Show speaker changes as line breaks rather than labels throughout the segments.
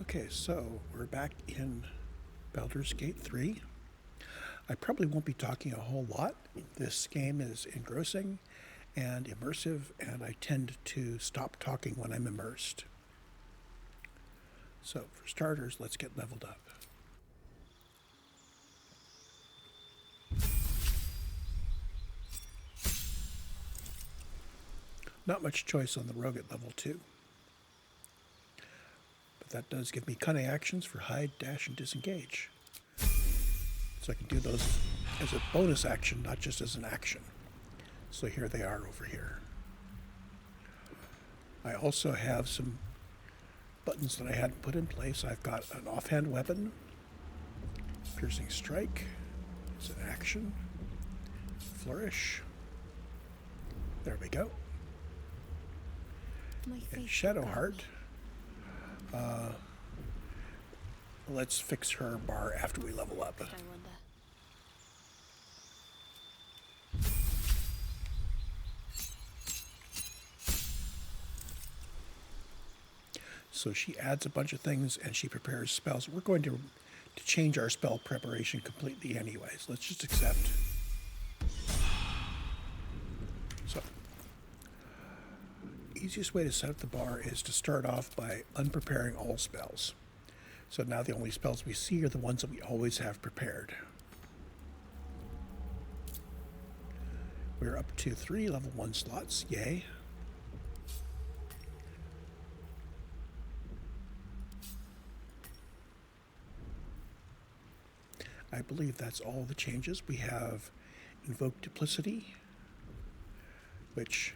Okay, so we're back in Baldur's Gate 3. I probably won't be talking a whole lot. This game is engrossing and immersive, and I tend to stop talking when I'm immersed. So, for starters, let's get leveled up. Not much choice on the rogue at level 2. But that does give me cunning actions for hide, dash, and disengage. So I can do those as a bonus action, not just as an action. So here they are over here. I also have some buttons that I hadn't put in place. I've got an offhand weapon, piercing strike, it's an action, flourish. There we go. And Shadow Heart. Let's fix her bar after we level up.
I wonder.
So she adds a bunch of things and she prepares spells. We're going to change our spell preparation completely anyways. Let's just accept. So, easiest way to set up the bar is to start off by unpreparing all spells. So now the only spells we see are the ones that we always have prepared. We're up to 3 level 1 slots, yay. I believe that's all the changes. We have Invoke Duplicity, which...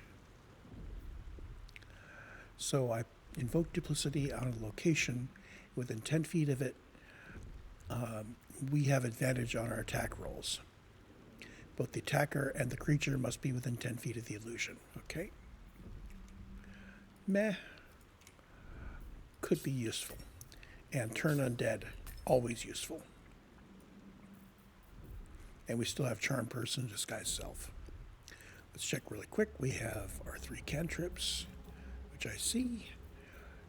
So I invoke Duplicity on a location. Within 10 feet of it, we have advantage on our attack rolls. Both the attacker and the creature must be within 10 feet of the illusion. Okay? Meh. Could be useful. And Turn Undead, always useful. And we still have Charm Person, Disguise Self. Let's check really quick. We have our 3 cantrips, which I see.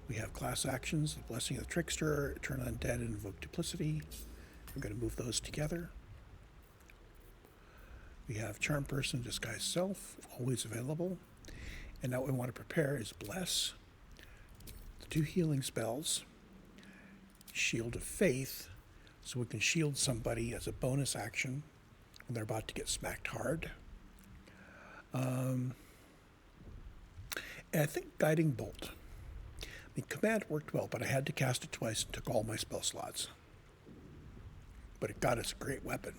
We have class actions, the Blessing of the Trickster, Turn Undead, and Invoke Duplicity. I'm going to move those together. We have Charm Person, Disguise Self, always available. And now what we want to prepare is Bless, the 2 healing spells, Shield of Faith, so we can shield somebody as a bonus action when they're about to get smacked hard. And I think Guiding Bolt. The command worked well, but I had to cast it twice and took all my spell slots. But it got us a great weapon.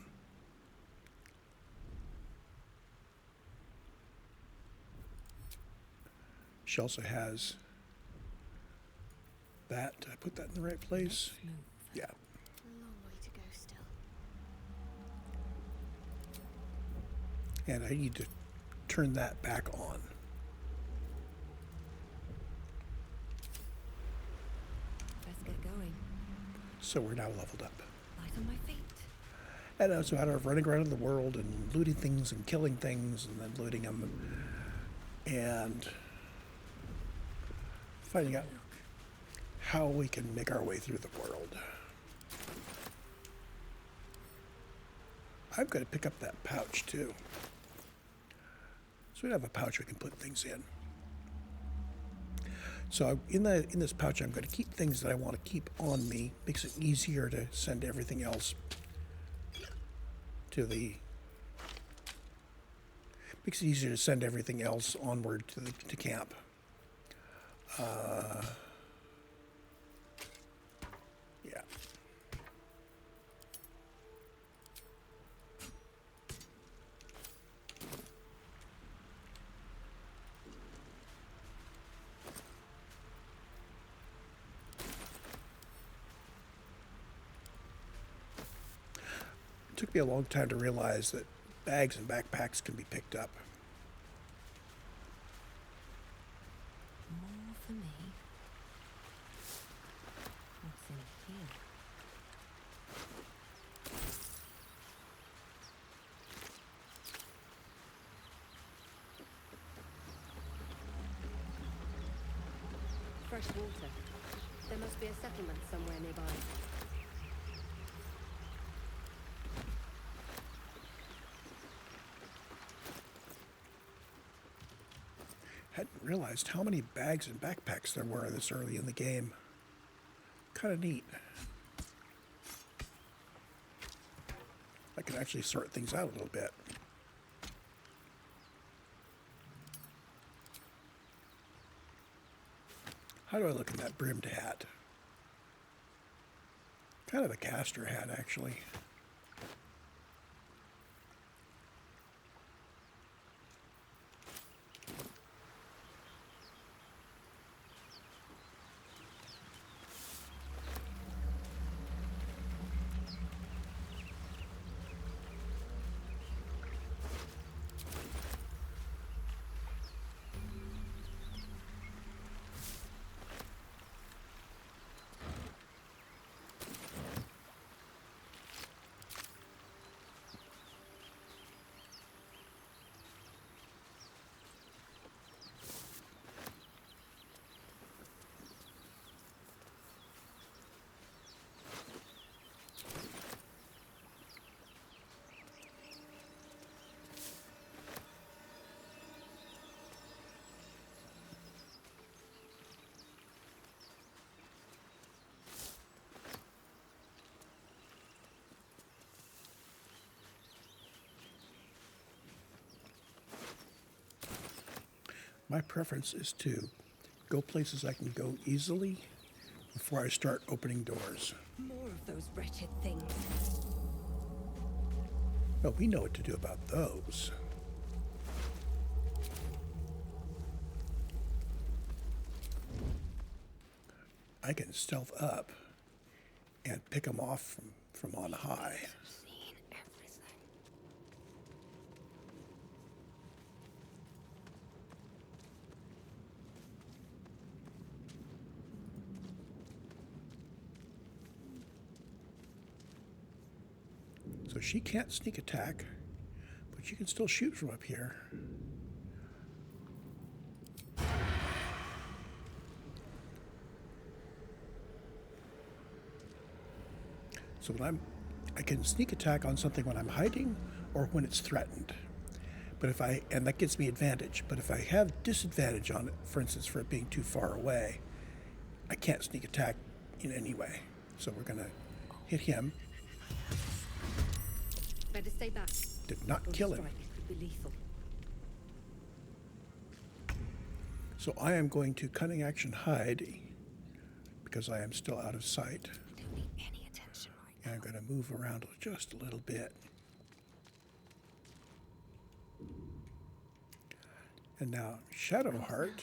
She also has that. Did I put that in the right place? Yeah.
A long way to go still.
And I need to turn that back on.
Let's get going.
So we're now leveled up.
Light on my feet.
And it's a matter of running around in the world and looting things and killing things and then looting them and finding out how we can make our way through the world. I'm going to pick up that pouch too. So we have a pouch we can put things in. So in this pouch, I'm going to keep things that I want to keep on me. Makes it easier to send everything else to the... Makes it easier to send everything else onward to camp. Yeah. It took me a long time to realize that bags and backpacks can be picked up.
More for me. What's in here? Fresh water. There must be a settlement somewhere nearby.
Hadn't realized how many bags and backpacks there were this early in the game. Kind of neat. I can actually sort things out a little bit. How do I look in that brimmed hat? Kind of a caster hat, actually. My preference is to go places I can go easily before I start opening doors.
More of those wretched things.
Well, we know what to do about those. I can stealth up and pick them off from on high.
Seen everything.
So she can't sneak attack, but she can still shoot from up here. So when I can sneak attack on something when I'm hiding or when it's threatened. But and that gives me advantage. But if I have disadvantage on it, for instance, for it being too far away, I can't sneak attack in any way. So we're gonna hit him.
Better stay back.
Did not
Your
kill him.
strike could be lethal.
So I am going to cunning action hide because I am still out of sight.
I don't need any attention right now.
And I'm going to move around just a little bit. And now Shadowheart.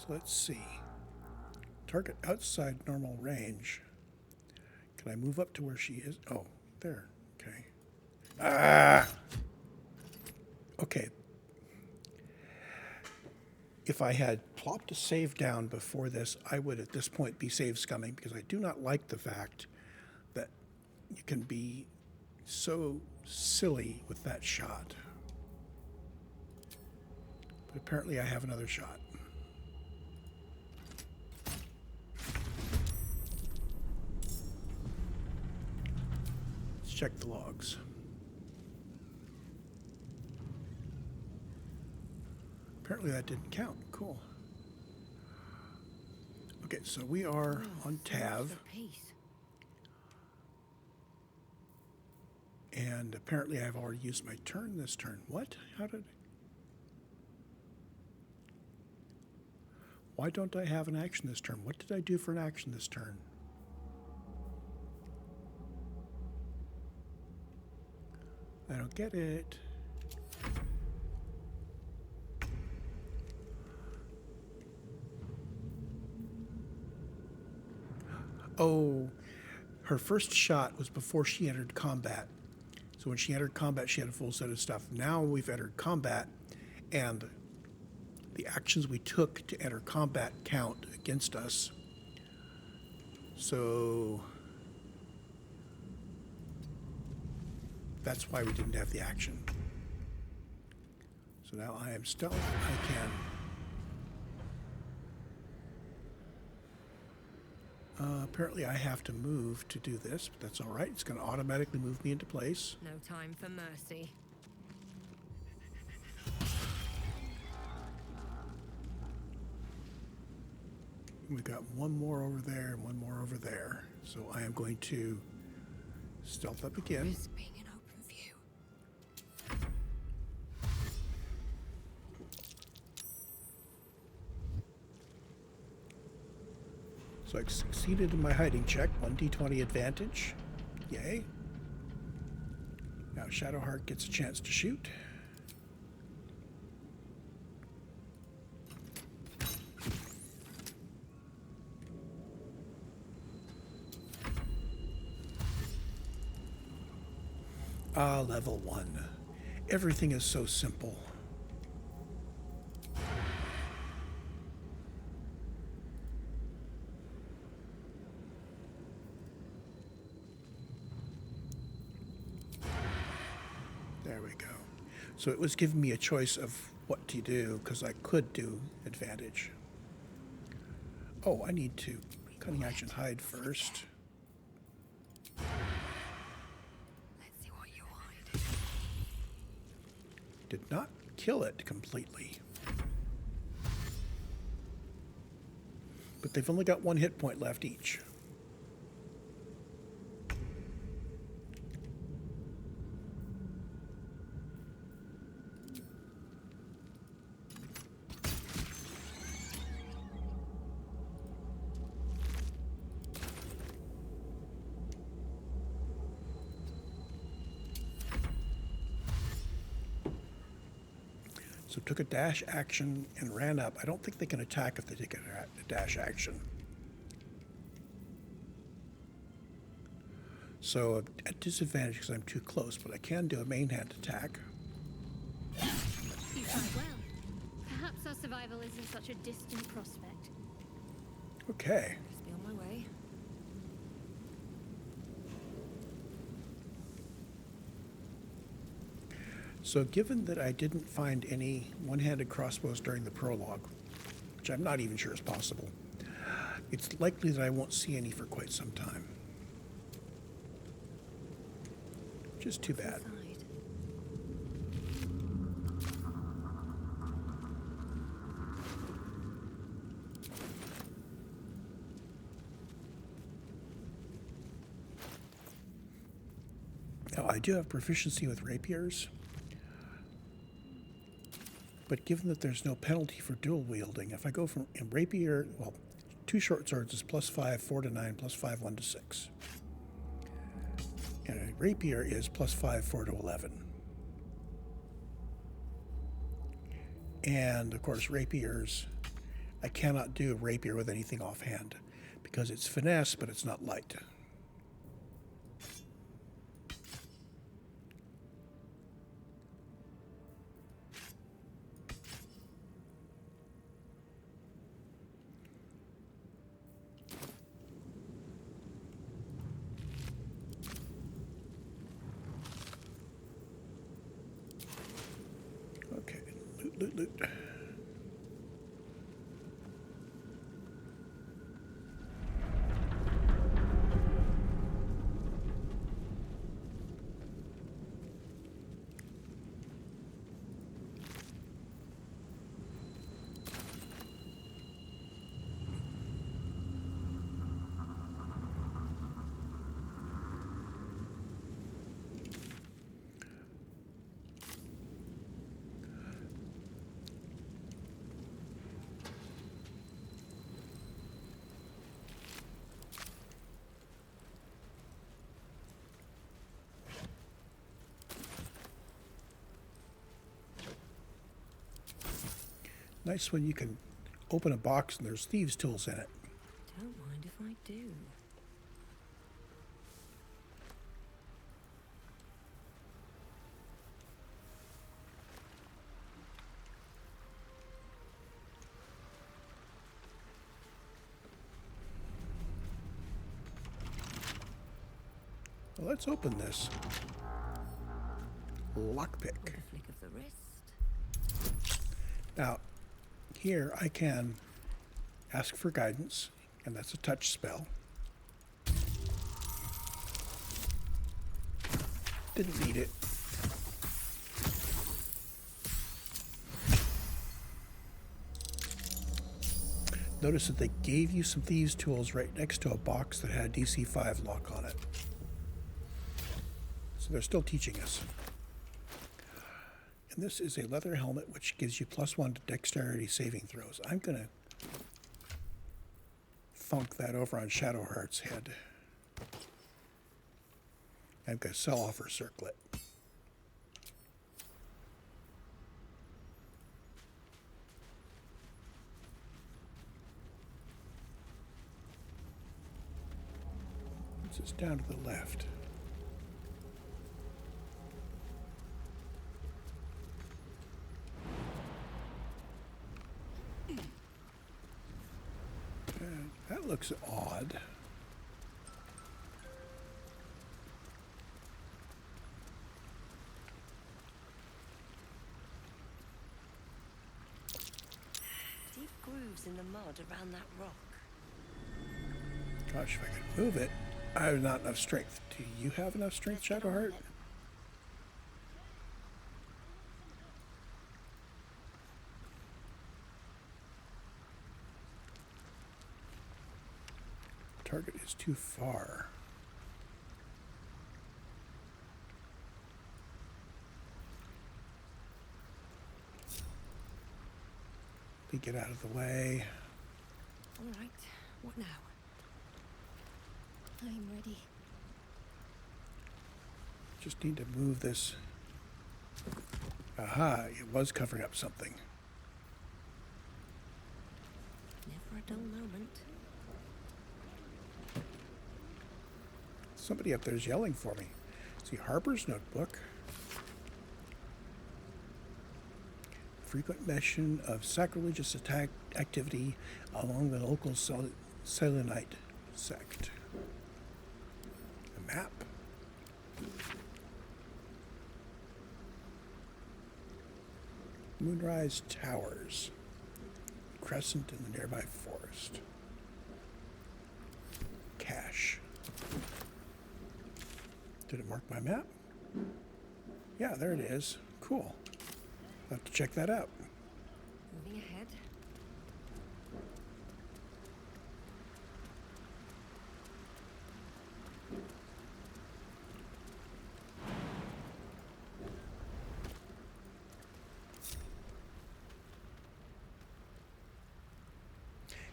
So let's see. Target outside normal range. Can I move up to where she is? Oh, there. Okay. Ah! Okay. If I had plopped a save down before this, I would at this point be save scumming because I do not like the fact that you can be so silly with that shot. But apparently I have another shot. Let's check the logs. Apparently that didn't count. Cool. Okay, so we are on Tav. And apparently I've already used my turn this turn. What? Why don't I have an action this turn? What did I do for an action this turn? I don't get it. Oh, her first shot was before she entered combat. So when she entered combat, she had a full set of stuff. Now we've entered combat, and the actions we took to enter combat count against us. So That's why we didn't have the action. So now I am stealth. I can... apparently I have to move to do this, but that's all right. It's going to automatically move me into place.
No time for mercy.
We've got one more over there and one more over there. So I am going to stealth up again.
Risk being in open view.
So I succeeded in my hiding check. 1d20 advantage. Yay. Now Shadowheart gets a chance to shoot. Level 1. Everything is so simple. There we go. So it was giving me a choice of what to do, because I could do advantage. Oh, I need to cunning action hide first.
Let's see what you hide.
Did not kill it completely. But they've only got one hit point left each. So took a dash action and ran up. I don't think they can attack if they take a dash action. So at disadvantage because I'm too close, but I can do a main hand attack.
You tried well. Perhaps our survival isn't such a distant prospect.
Okay.
Just be on my way.
So given that I didn't find any one-handed crossbows during the prologue, which I'm not even sure is possible, it's likely that I won't see any for quite some time. Just too bad.
Inside.
Now, I do have proficiency with rapiers, but given that there's no penalty for dual wielding, if I go from a rapier, well, 2 short swords is +5, 4 to 9, +5, 1 to 6. And a rapier is +5, 4 to 11. And of course, rapiers, I cannot do a rapier with anything offhand because it's finesse, but it's not light. Okay, loot. Nice when you can open a box and there's thieves' tools in it.
Don't mind if I do.
Well, let's open this. lockpick.
With a flick of the wrist.
Now, here I can ask for guidance, and that's a touch spell. Didn't need it. Notice that they gave you some thieves' tools right next to a box that had a DC 5 lock on it. So they're still teaching us. And this is a leather helmet which gives you +1 to dexterity saving throws. I'm going to funk that over on Shadowheart's head. I'm going to sell off her circlet. This is down to the left. That looks odd.
Deep grooves in the mud around that rock.
Gosh, if I could move it. I have not enough strength. Do you have enough strength, Shadowheart? Target is too far. They get out of the way.
All right, what now?
I'm ready.
Just need to move this. Aha, it was covering up something.
Never a dull moment.
Somebody up there is yelling for me. See, Harper's notebook. Frequent mention of sacrilegious attack activity along the local Selenite sect. A map. Moonrise Towers. Crescent in the nearby forest. Cache. Did it mark my map? Yeah, there it is. Cool. I'll have to check that out.
Moving ahead.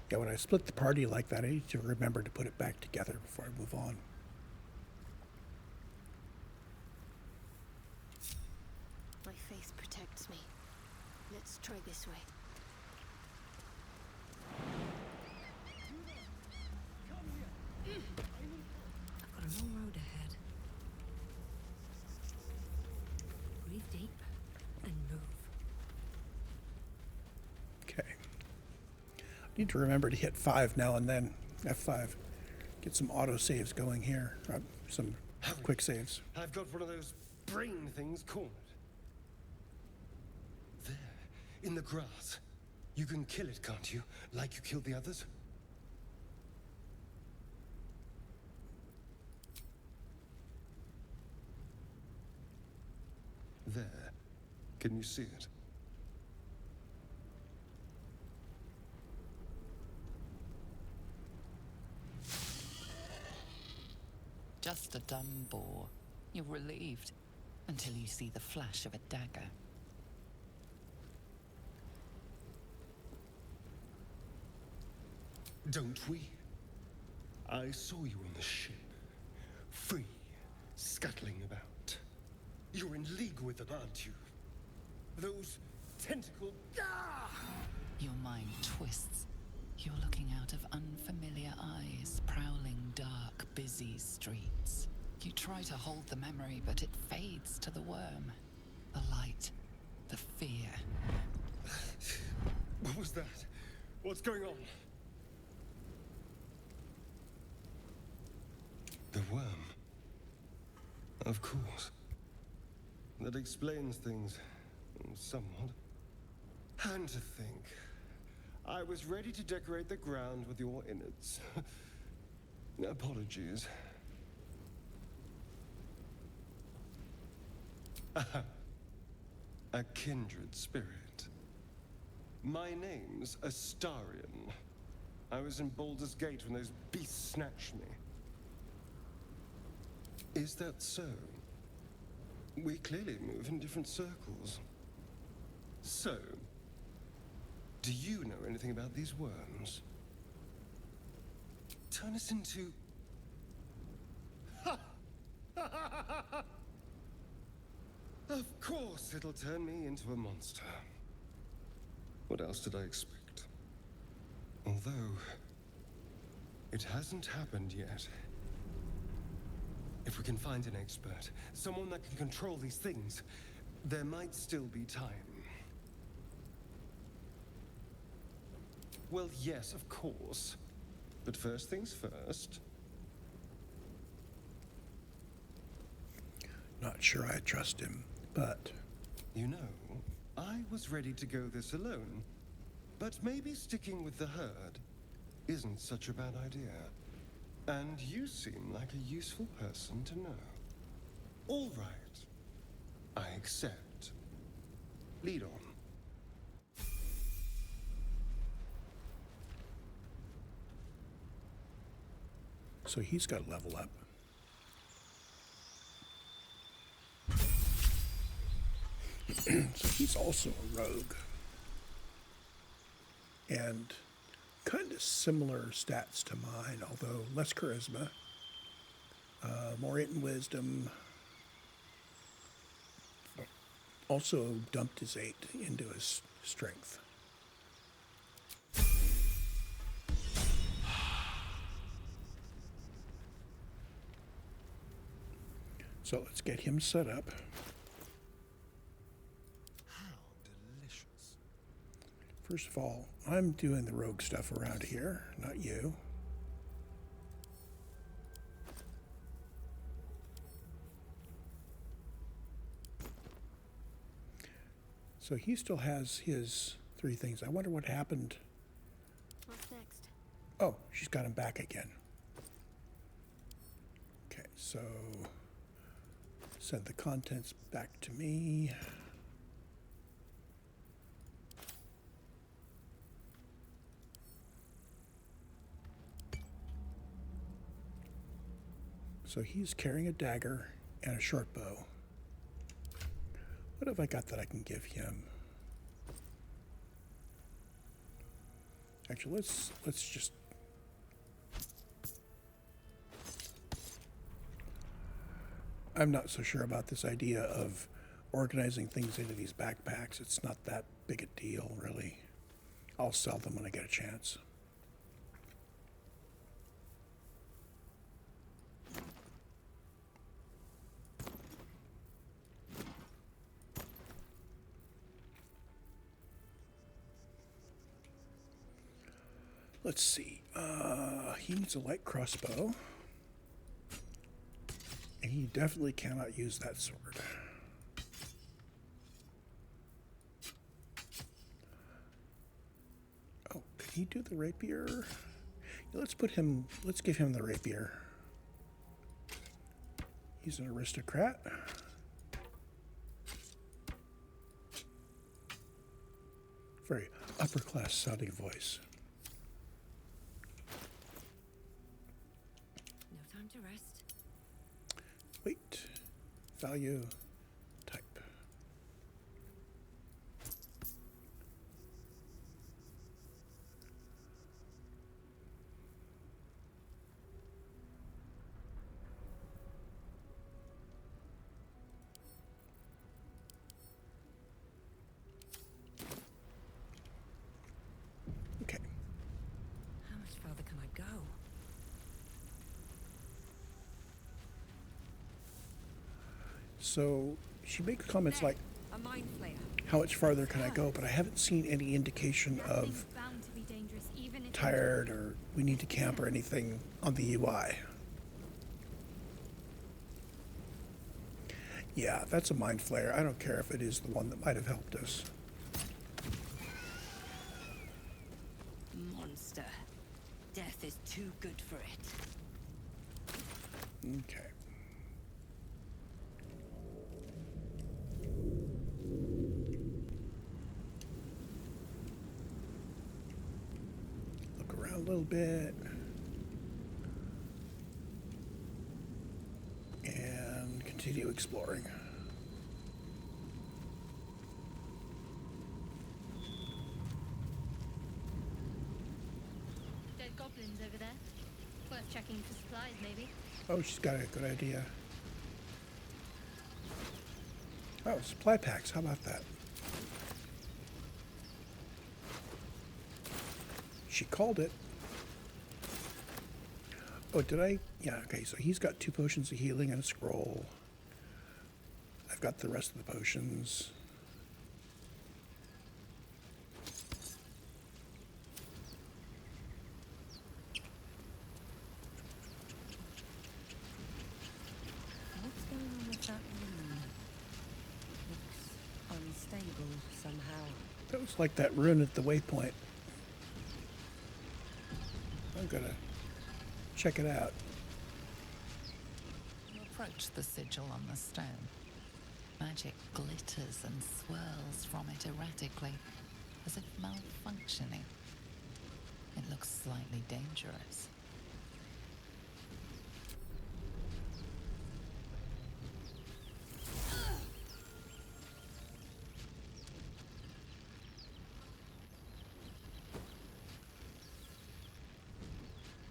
Yeah, when I split the party like that, I need to remember to put it back together before I move on.
My faith protects me. Let's try this way.
I've got a long road ahead. Breathe deep and move.
Okay. I need to remember to hit 5 now and then. F5. Get some auto saves going here. Some quick saves.
I've got one of those brain things cornered. There, in the grass. You can kill it, can't you? Like you killed the others? There. Can you see it?
Just a dumb bore. You're relieved until you see the flash of a dagger.
Don't we? I saw you on the ship. Free, scuttling about. You're in league with them, aren't you? Those tentacle... Ah!
Your mind twists. You're looking out of unfamiliar eyes, prowling dark, busy streets. You try to hold the memory, but it fades to the worm. The light, the fear.
What was that? What's going on? The worm. Of course. That explains things somewhat. And to think, I was ready to decorate the ground with your innards. Apologies. A kindred spirit. My name's Astarion. I was in Baldur's Gate when those beasts snatched me. Is that so? We clearly move in different circles. So, do you know anything about these worms? Turn us into... Of course it'll turn me into a monster. What else did I expect? Although, it hasn't happened yet. If we can find an expert, someone that can control these things, there might still be time. Well, yes, of course. But first things first.
Not sure I trust him, but...
You know, I was ready to go this alone. But maybe sticking with the herd isn't such a bad idea. And you seem like a useful person to know. All right. I accept. Lead on.
So he's got to level up. So he's also a rogue. And kind of similar stats to mine, although less charisma, more it in wisdom. Also dumped his 8 into his strength. So let's get him set up.
How delicious.
First of all, I'm doing the rogue stuff around here, not you. So he still has his 3 things. I wonder what happened.
What's next?
Oh, she's got him back again. Okay, so send the contents back to me. So he's carrying a dagger and a short bow. What have I got that I can give him? Actually, let's just... I'm not so sure about this idea of organizing things into these backpacks. It's not that big a deal, really. I'll sell them when I get a chance. Let's see. He needs a light crossbow. And he definitely cannot use that sword. Oh, can he do the rapier? Yeah, let's give him the rapier. He's an aristocrat. Very upper class sounding voice.
No time to rest.
Wait. Value. Type. Okay.
How much further can I go?
So she makes comments like,
A mind flayer.
how much farther can I go? But I haven't seen any indication
That
of
thing's bound to be dangerous, even if
tired or we need to camp or anything on the UI. Yeah, that's a mind flayer. I don't care if it is the one that might have helped us.
Monster. Death is too good for it.
Okay. Look around a little bit. And continue exploring.
Dead goblins over there. Worth checking for supplies, maybe.
Oh, she's got a good idea. Oh, supply packs. How about that? She called it. Oh, did I? Yeah, okay, so he's got 2 potions of healing and a scroll. I've got the rest of the potions.
What's going on with that rune? Looks unstable somehow.
That was like that rune at the waypoint. I'm gonna check it out.
You approach the sigil on the stone. Magic glitters and swirls from it erratically, as if malfunctioning. It looks slightly dangerous.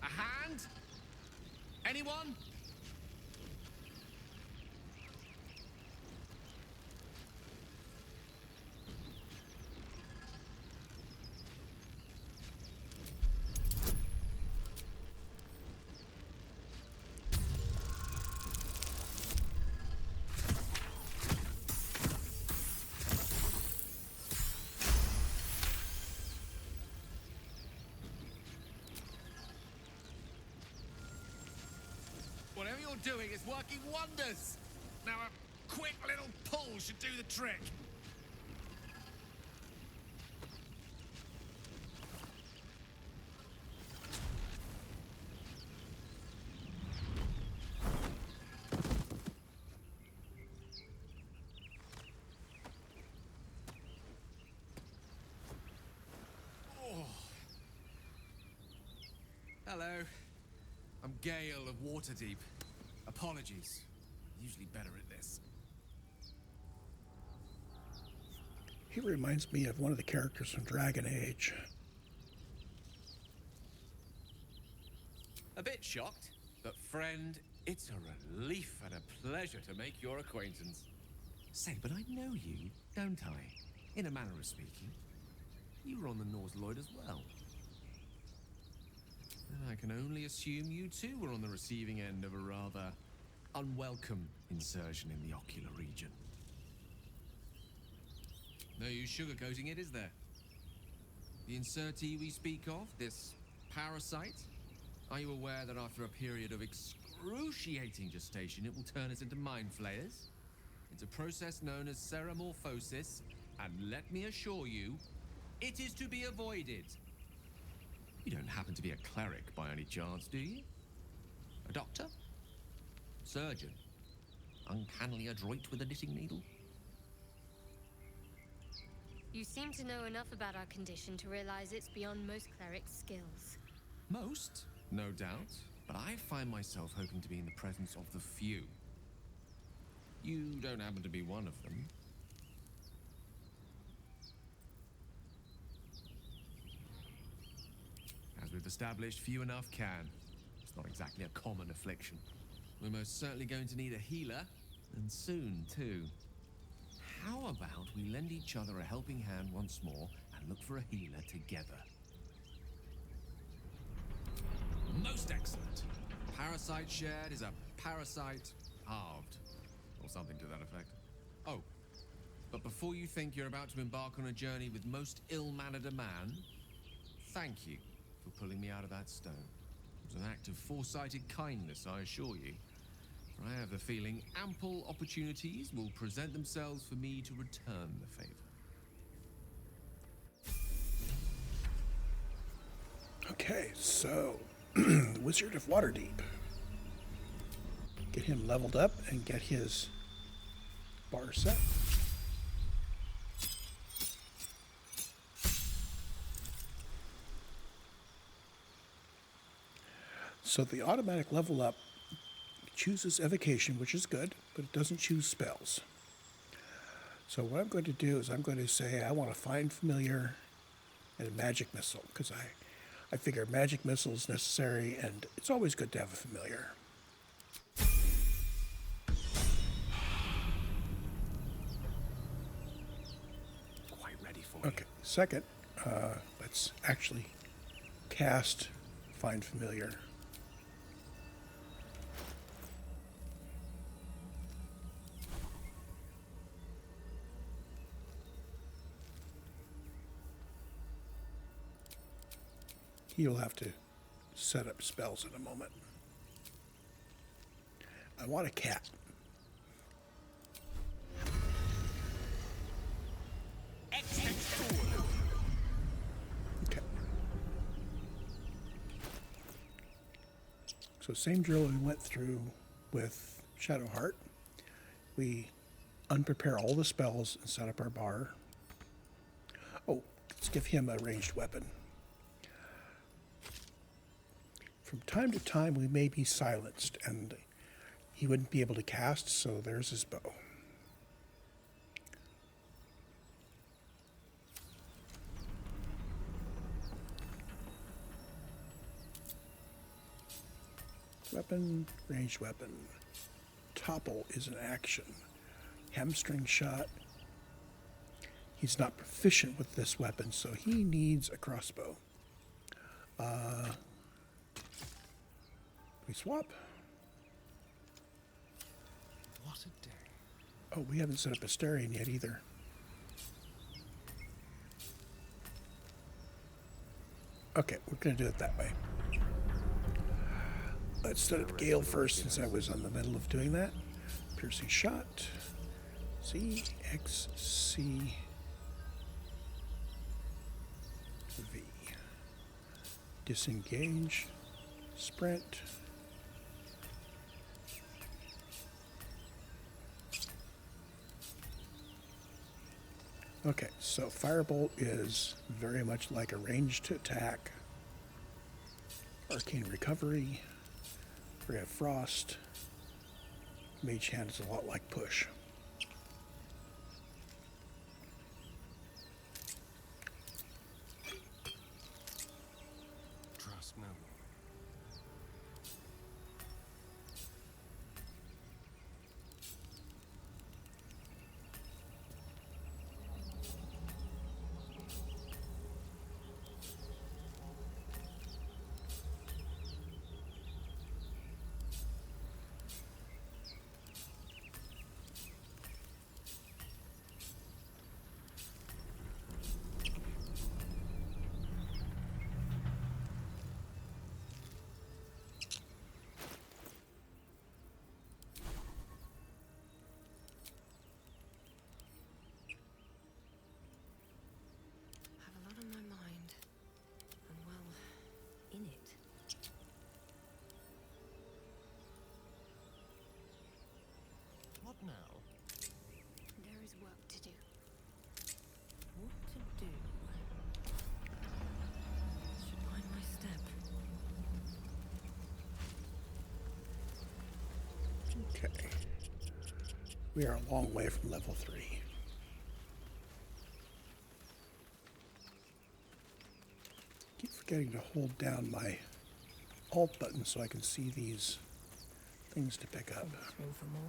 A hand? Anyone? Whatever you're doing is working wonders. Now a quick little pull should do the trick. Oh. Hello. I'm Gale of Waterdeep. Apologies. Usually better at this.
He reminds me of one of the characters from Dragon Age.
A bit shocked, but friend, it's a relief and a pleasure to make your acquaintance. Say, but I know you, don't I? In a manner of speaking. You were on the Norse Lloyd as well. And I can only assume you too were on the receiving end of a rather unwelcome insertion in the ocular region. No use sugarcoating it, is there? The insertee we speak of, this parasite, are you aware that after a period of excruciating gestation, it will turn us into mind flayers? It's a process known as ceramorphosis, and let me assure you, it is to be avoided. You don't happen to be a cleric by any chance, do you? A doctor? Surgeon? Uncannily adroit with a knitting needle?
You seem to know enough about our condition to realize it's beyond most clerics' skills.
Most, no doubt, but I find myself hoping to be in the presence of the few. You don't happen to be one of them. As we've established, few enough can. It's not exactly a common affliction. We're most certainly going to need a healer, and soon, too. How about we lend each other a helping hand once more and look for a healer together? Most excellent. Parasite shared is a parasite halved, or something to that effect. Oh, but before you think you're about to embark on a journey with most ill-mannered a man, thank you for pulling me out of that stone. It was an act of foresighted kindness, I assure you. I have a feeling ample opportunities will present themselves for me to return the favor.
Okay, so Wizard of Waterdeep. Get him leveled up and get his bar set. So the automatic level up chooses evocation, which is good, but it doesn't choose spells. So what I'm going to do is I'm going to say I want to find familiar and a magic missile, because I figure magic missile is necessary and it's always good to have a familiar.
Quite ready for you.
Okay, second, let's actually cast Find Familiar. He'll have to set up spells in a moment. I want a cat. Okay. So same drill we went through with Shadowheart. We unprepare all the spells and set up our bar. Oh, let's give him a ranged weapon. From time to time, we may be silenced, and he wouldn't be able to cast, so there's his bow. Weapon, ranged weapon. Topple is an action. Hamstring shot. He's not proficient with this weapon, so he needs a crossbow. We swap.
What a day.
Oh, we haven't set up Asterion yet either. Okay, we're going to do it that way. Let's set up Gale first, since I was on the middle of doing that. Piercing shot. C, X, C, V. Disengage. Sprint. Okay, so Firebolt is very much like a ranged attack. Arcane Recovery. We have Frost. Mage Hand is a lot like Push.
Trust no one.
Have a lot on my mind. And well, in it.
What now?
There is work to do.
What to do? Should mind my step.
Okay. We are a long way from level 3. Keep forgetting to hold down my Alt button so I can see these things to pick up.
Room for more.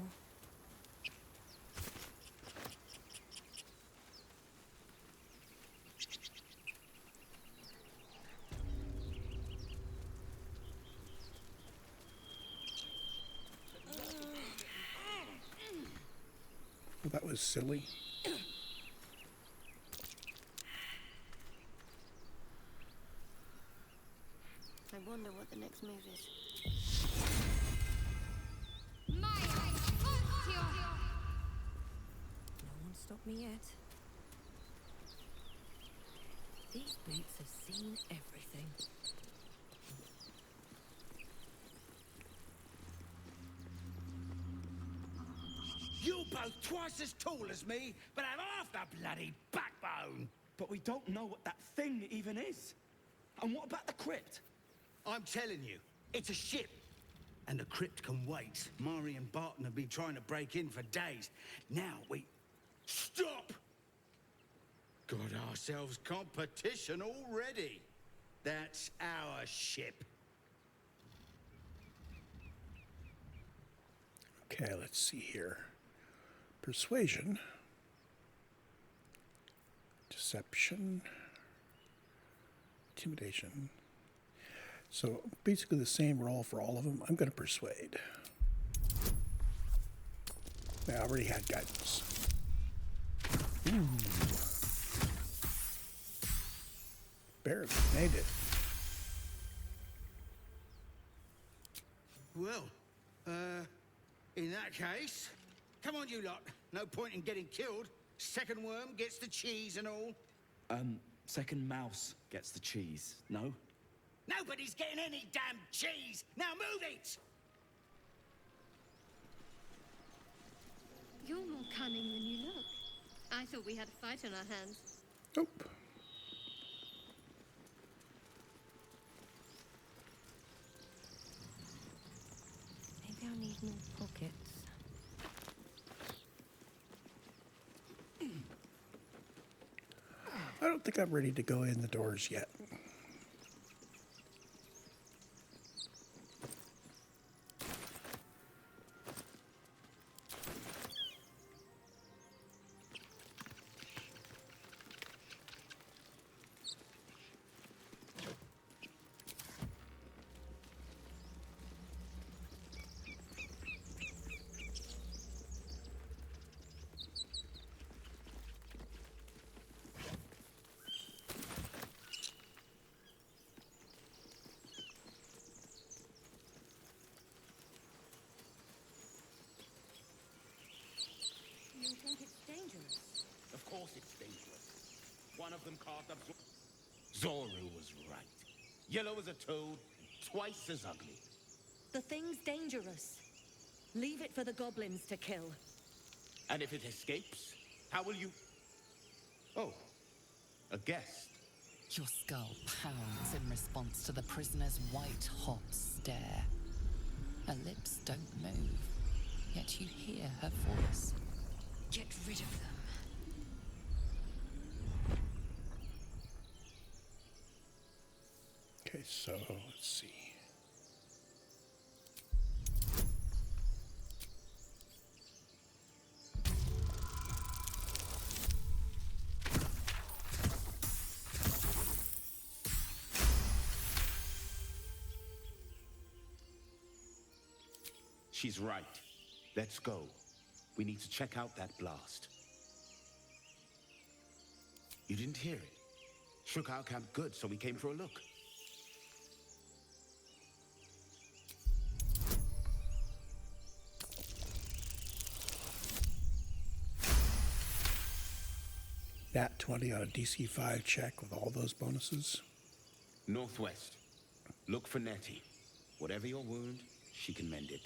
Well, that was silly.
I wonder what the next move is.
My
me yet. These boots have seen everything.
You're both twice as tall as me, but have half the bloody backbone.
But we don't know what that thing even is. And what about the crypt?
I'm telling you, it's a ship. And the crypt can wait. Mari and Barton have been trying to break in for days. Now we... Stop! Got ourselves competition already. That's our ship.
Okay, let's see here. Persuasion. Deception. Intimidation. So basically the same roll for all of them. I'm going to persuade. I already had guidance. Ooh. Barely made it.
Well, in that case, come on you lot. No point in getting killed. Second worm gets the cheese and all.
Second mouse gets the cheese, no?
Nobody's getting any damn cheese! Now move it!
You're more cunning than you look. I thought we had a fight on our hands.
Nope.
Maybe I'll need more pockets.
I don't think I'm ready to go in the doors yet.
You think it's dangerous?
Of course it's dangerous. One of them carved up... Zoru was right. Yellow as a toad, twice as ugly.
The thing's dangerous. Leave it for the goblins to kill.
And if it escapes, how will you... Oh, a guest.
Your skull pounds in response to the prisoner's white-hot stare. Her lips don't move, yet you hear her voice.
Get rid of them.
Okay, so let's see.
She's right. Let's go. We need to check out that blast. You didn't hear it? Shook our camp good, so we came for a look.
Nat 20 on a DC 5 check with all those bonuses.
Northwest. Look for Nettie. Whatever your wound, she can mend it.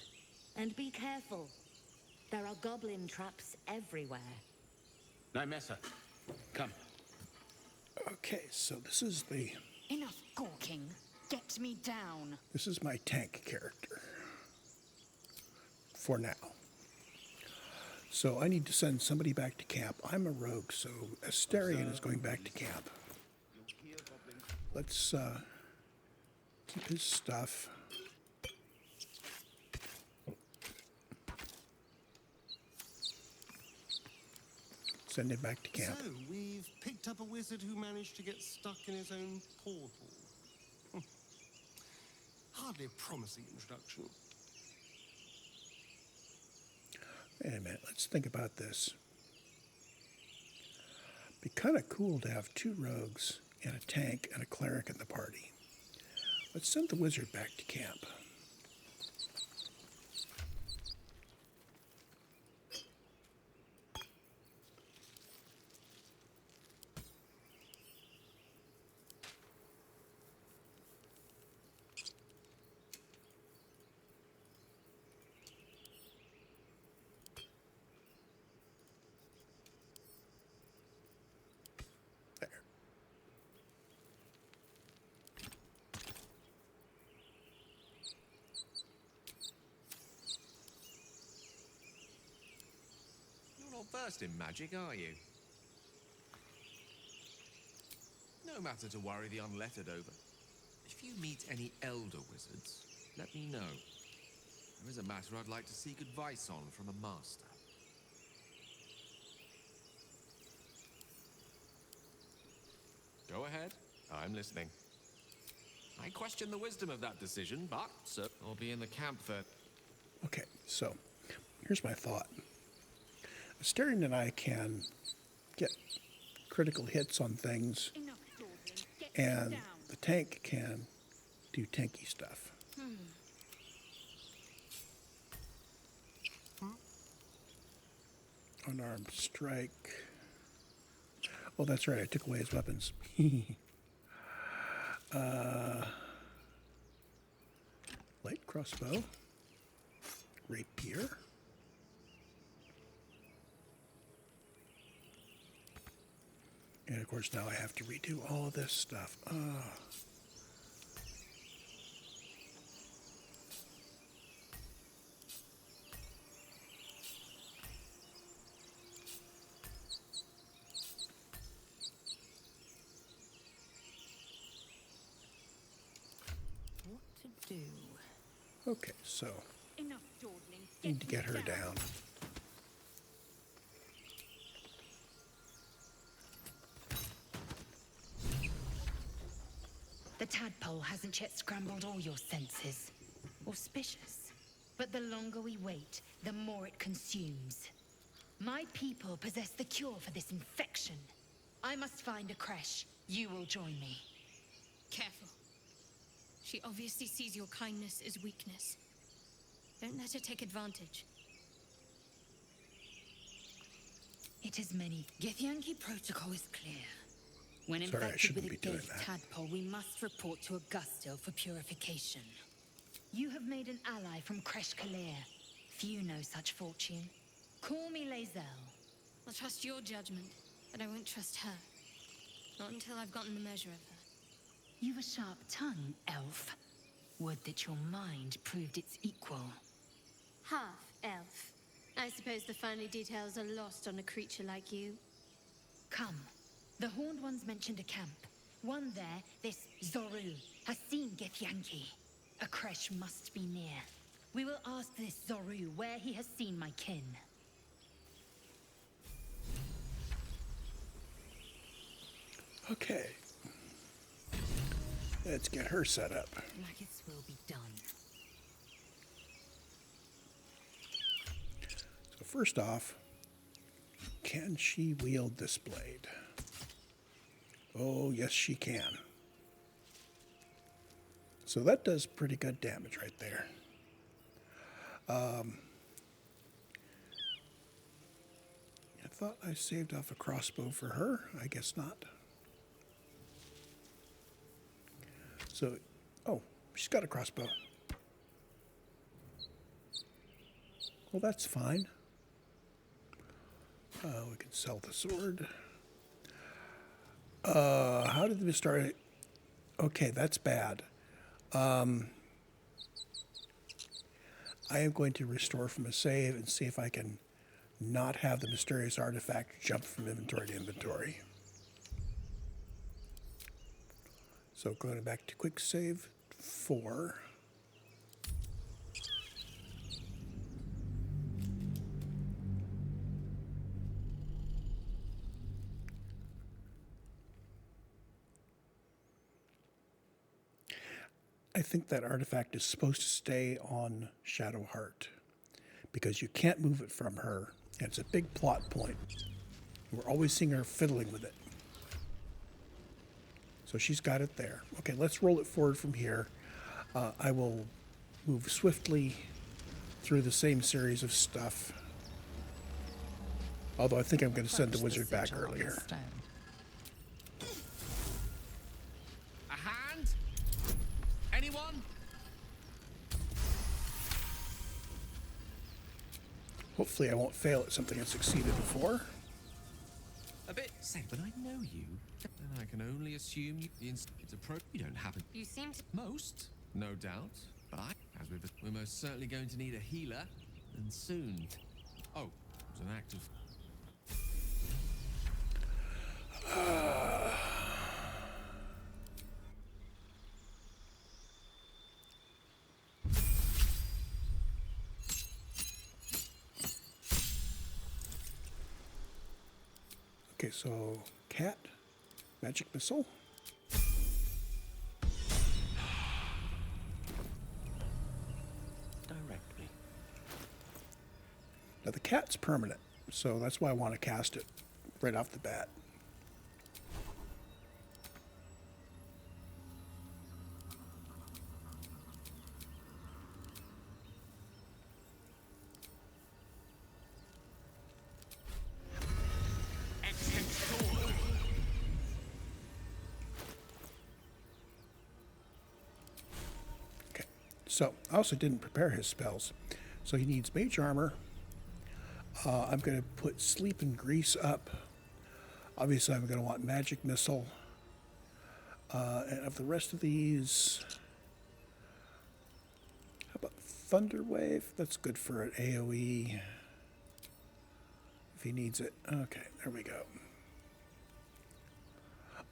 And be careful. There are goblin traps everywhere.
Nymessa, come.
Okay, so this is
Enough gawking. Get me down.
this is my tank character. For now. So I need to send somebody back to camp. I'm a rogue, so Asterion is going back to camp. Let's keep his stuff. Send him back to camp.
So, we've picked up a wizard who managed to get stuck in his own portal. Hardly a promising introduction.
Wait a minute, let's think about this. Be kind of cool to have 2 rogues and a tank and a cleric in the party. Let's send the wizard back to camp.
well-versed in magic, are you? No matter to worry the unlettered over. If you meet any elder wizards, let me know. There is a matter I'd like to seek advice on from a master. Go ahead. I'm listening. I question the wisdom of that decision, but sir, I'll be in the camp for...
Okay, so here's my thought. Asterion and I can get critical hits on things,
Enough dawdling. Get
and
down.
the tank can do tanky stuff. Unarmed strike. Oh, that's right, I took away his weapons. Light crossbow. Rapier. And of course now I have to redo all of this stuff.
What to do?
Okay, so
Enough dawdling.
need to get her down.
The tadpole hasn't yet scrambled all your senses. Auspicious. But the longer we wait, the more it consumes. My people possess the cure for this infection. I must find a creche. You will join me.
Careful. She obviously sees your kindness as weakness. Don't let her take advantage.
It is many. Githyanki protocol is clear. When
Sorry, I
infected
shouldn't
with
be
a
doing
ghost
that.
tadpole, we must report to Augusto for purification. You have made an ally from Kresh Kalir. Few know such fortune. Call me Lae'zel.
I'll trust your judgment, but I won't trust her. Not until I've gotten the measure of her.
You've a sharp tongue, elf. Would that your mind proved its equal.
Half elf. I suppose the finer details are lost on a creature like you.
Come. The Horned Ones mentioned a camp. One there, this Zoru, has seen Githyanki. A creche must be near. We will ask this Zoru where he has seen my kin.
Okay. Let's get her set up.
Maggots will be done.
So first off, can she wield this blade? Oh, yes, she can. So that does pretty good damage right there. I thought I saved off a crossbow for her. I guess not. So, oh, she's got a crossbow. Well, that's fine. We can sell the sword. How did we start? Okay, that's bad. I am going to restore from a save and see if I can not have the mysterious artifact jump from inventory to inventory. So going back to quick save 4. I think that artifact is supposed to stay on Shadowheart because you can't move it from her. And it's a big plot point. We're always seeing her fiddling with it. So she's got it there. Okay, let's roll it forward from here. I will move swiftly through the same series of stuff. Although I think I'm going to send the
Approach
wizard back
sigil on the
earlier.
stone.
A hand? Anyone?
Hopefully I won't fail at something I've succeeded before.
A bit. Say, but I know you. And I can only assume it's you don't happen.
You seem to...
Most, no doubt. But as we're most certainly going to need a healer, and soon. Oh, it was an act of...
Okay, so cat, magic missile.
Direct me.
Now the cat's permanent, so that's why I want to cast it right off the bat. Okay, so I also didn't prepare his spells. So he needs mage armor. I'm going to put sleep and grease up. Obviously, I'm going to want magic missile. And of the rest of these, how about thunder wave? That's good for an AoE if he needs it. Okay, there we go.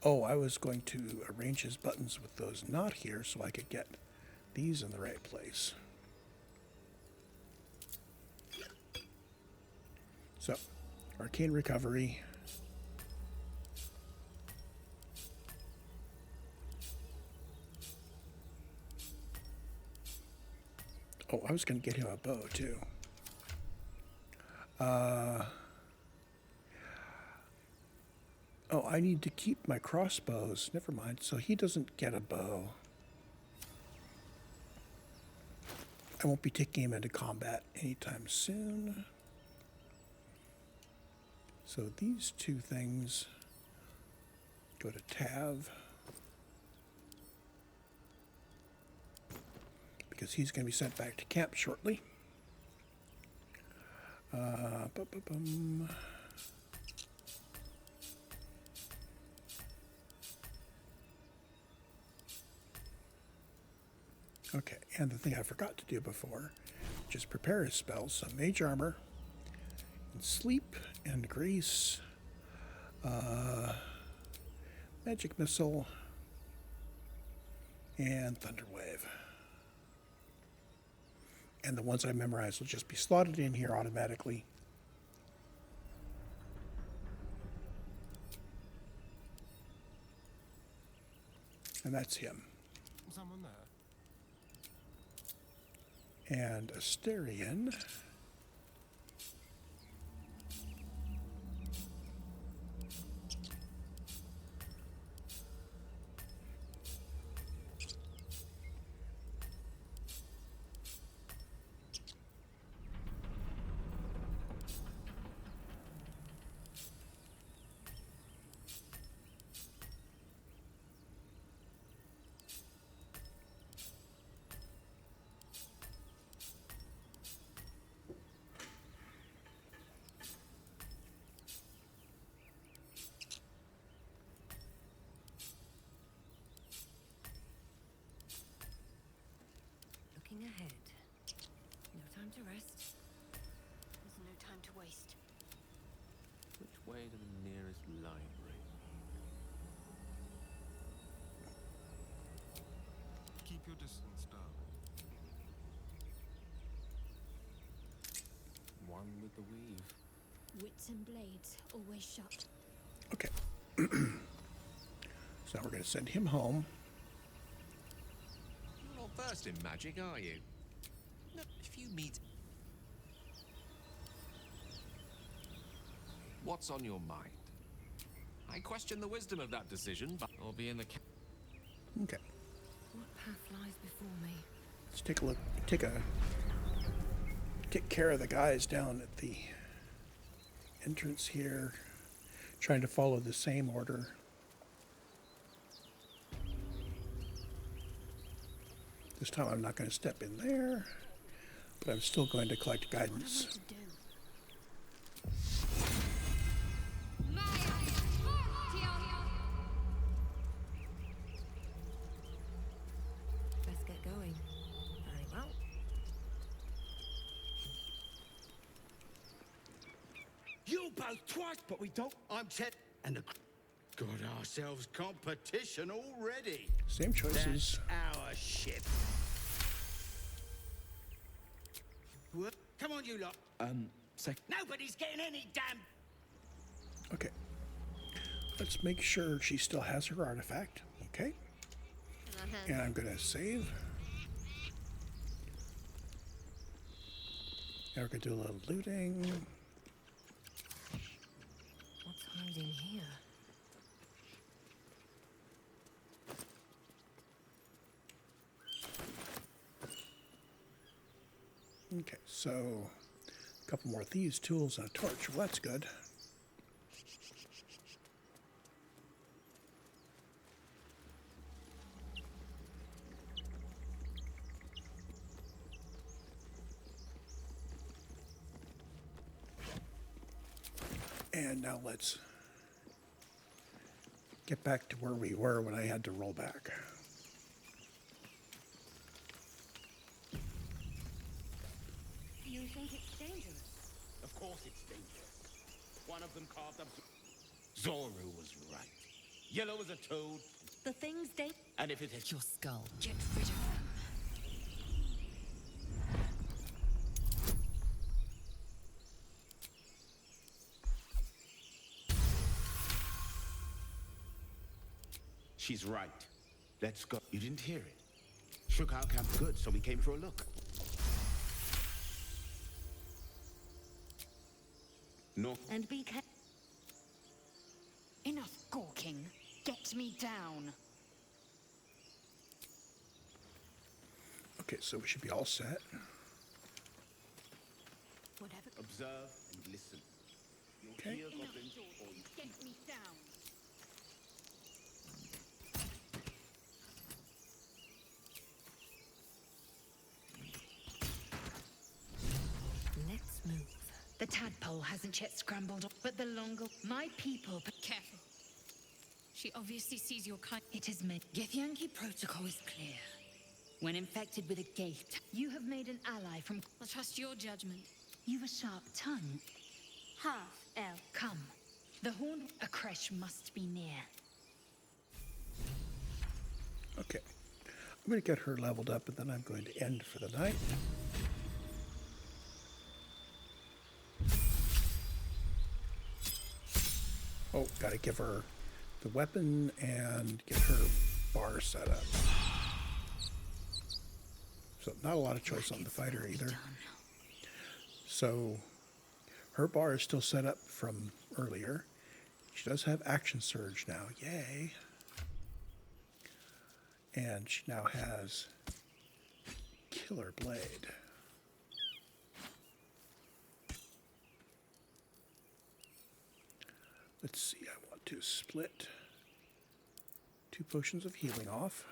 Oh, I was going to arrange his buttons with those not here so I could get these in the right place. So, arcane recovery. Oh, I was going to get him a bow too. Oh, I need to keep my crossbows. Never mind. So he doesn't get a bow. I won't be taking him into combat anytime soon. So these two things go to Tav. Because he's going to be sent back to camp shortly. Okay, and the thing I forgot to do before, just prepare his spells. So mage armor, and sleep, and grease, magic missile, and thunder wave. And the ones I memorized will just be slotted in here automatically. And that's him.
Someone there?
And Asterion.
Looking ahead. No time to rest. There's no time to waste.
Which way to the nearest library?
Keep your distance, darling.
One with the weave.
Wits and blades always shut.
Okay. So now we're going to send him home.
You're not versed in magic, are you? Look, if you meet... What's on your mind? I question the wisdom of that decision, but I'll be in the...
Okay.
What path lies before me?
Let's take a look. Take care of the guys down at the entrance here. Trying to follow the same order. This time I'm not going to step in there, but I'm still going to collect guidance.
What am I to do?
Let's get going. Very well.
You both twice, but we don't. I'm Chet, and the Got ourselves competition already.
Same choices.
That's our ship. What? Come on, you lot. Nobody's getting any damn...
Okay. Let's make sure she still has her artifact. Okay. And I'm going to save. And we're going to do a little looting.
What's hiding here?
Okay, so a couple more of these tools and a torch. Well, that's good. And now let's get back to where we were when I had to roll back.
You think it's dangerous?
Of course it's dangerous. One of them carved up... Zoro was right. Yellow as a toad.
The things they...
And if it had...
Your skull.
Get rid of them.
She's right. Let's go. You didn't hear it. Shook our camp good, so we came for a look. No.
And be careful. Enough gawking. Get me down.
Okay, so we should be all set.
Whatever.
Observe and listen. You'll
Okay.
hear
Enough
goblins or
talking.
you...
Get me down.
Let's move.
The tadpole hasn't yet scrambled, but the longer my people...
Careful. She obviously sees your kind.
It is meant. Githyanki protocol is clear. When infected with a gate, you have made an ally from...
I'll trust your judgment.
You've a sharp tongue.
Half elf.
Come. The horn... A creche must be near.
Okay. I'm going to get her leveled up, and then I'm going to end for the night. Oh, got to give her the weapon and get her bar set up. So not a lot of choice on the fighter either. So her bar is still set up from earlier. She does have action surge now. Yay. And she now has killer blade. Let's see, I want to split 2 potions of healing off.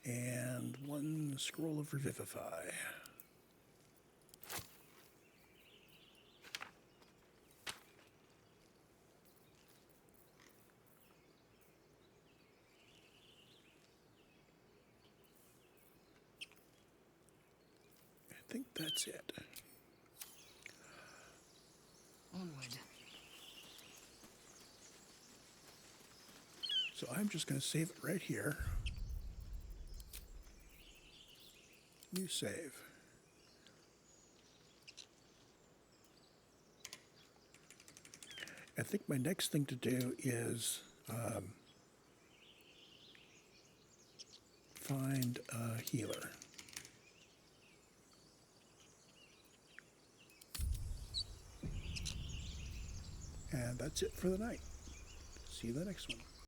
And 1 scroll of revivify. I think that's it.
Onward.
So I'm just going to save it right here. New save. I think my next thing to do is find a healer. And that's it for the night. See you in the next one.